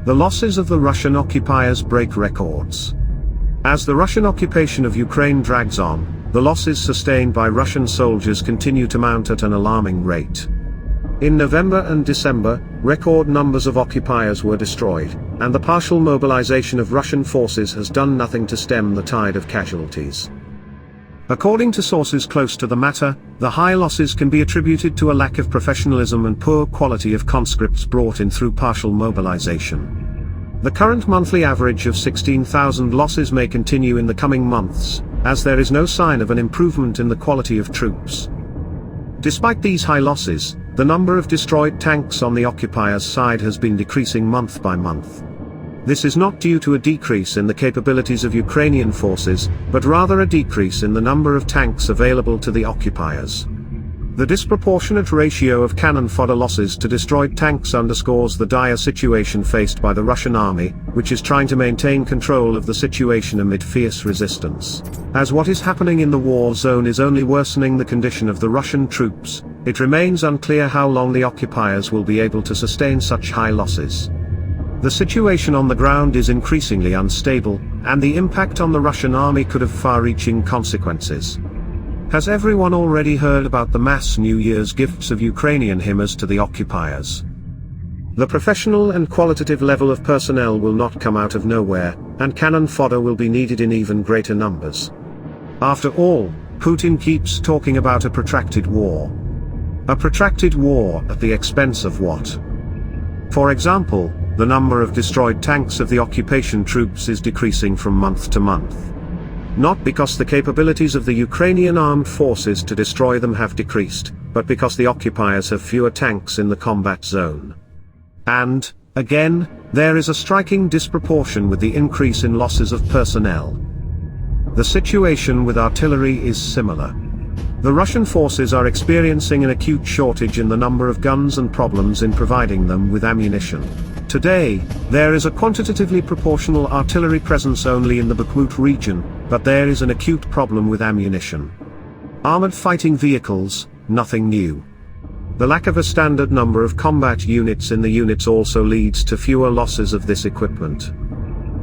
The losses of the Russian occupiers break records. As the Russian occupation of Ukraine drags on, the losses sustained by Russian soldiers continue to mount at an alarming rate. In November and December, record numbers of occupiers were destroyed, and the partial mobilization of Russian forces has done nothing to stem the tide of casualties. According to sources close to the matter, the high losses can be attributed to a lack of professionalism and poor quality of conscripts brought in through partial mobilization. The current monthly average of 16,000 losses may continue in the coming months, as there is no sign of an improvement in the quality of troops. Despite these high losses, the number of destroyed tanks on the occupiers' side has been decreasing month by month. This is not due to a decrease in the capabilities of Ukrainian forces, but rather a decrease in the number of tanks available to the occupiers. The disproportionate ratio of cannon fodder losses to destroyed tanks underscores the dire situation faced by the Russian army, which is trying to maintain control of the situation amid fierce resistance. As what is happening in the war zone is only worsening the condition of the Russian troops, it remains unclear how long the occupiers will be able to sustain such high losses. The situation on the ground is increasingly unstable, and the impact on the Russian army could have far-reaching consequences. Has everyone already heard about the mass New Year's gifts of Ukrainian HIMARS to the occupiers? The professional and qualitative level of personnel will not come out of nowhere, and cannon fodder will be needed in even greater numbers. After all, Putin keeps talking about a protracted war. A protracted war at the expense of what? For example, the number of destroyed tanks of the occupation troops is decreasing from month to month. Not because the capabilities of the Ukrainian armed forces to destroy them have decreased, but because the occupiers have fewer tanks in the combat zone. And, again, there is a striking disproportion with the increase in losses of personnel. The situation with artillery is similar. The Russian forces are experiencing an acute shortage in the number of guns and problems in providing them with ammunition. Today, there is a quantitatively proportional artillery presence only in the Bakhmut region, but there is an acute problem with ammunition. Armored fighting vehicles, nothing new. The lack of a standard number of combat units in the units also leads to fewer losses of this equipment.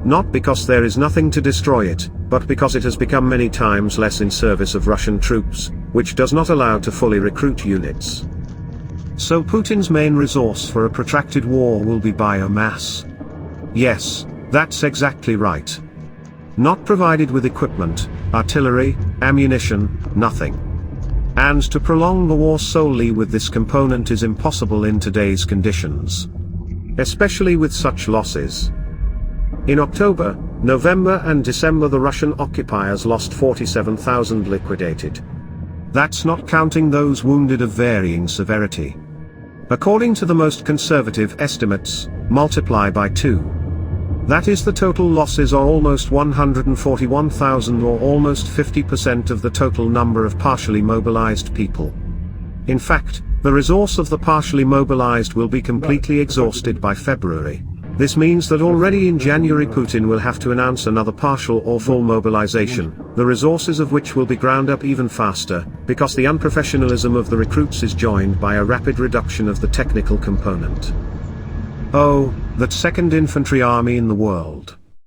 Not because there is nothing to destroy it, but because it has become many times less in service of Russian troops, which does not allow to fully recruit units. So Putin's main resource for a protracted war will be biomass. Yes, that's exactly right. Not provided with equipment, artillery, ammunition, nothing. And to prolong the war solely with this component is impossible in today's conditions. Especially with such losses. In October, November and December the Russian occupiers lost 47,000 liquidated. That's not counting those wounded of varying severity. According to the most conservative estimates, multiply by 2. That is the total losses are almost 141,000 or almost 50% of the total number of partially mobilized people. In fact, the resource of the partially mobilized will be completely exhausted by February. This means that already in January Putin will have to announce another partial or full mobilization, the resources of which will be ground up even faster, because the unprofessionalism of the recruits is joined by a rapid reduction of the technical component. Oh, that second infantry army in the world.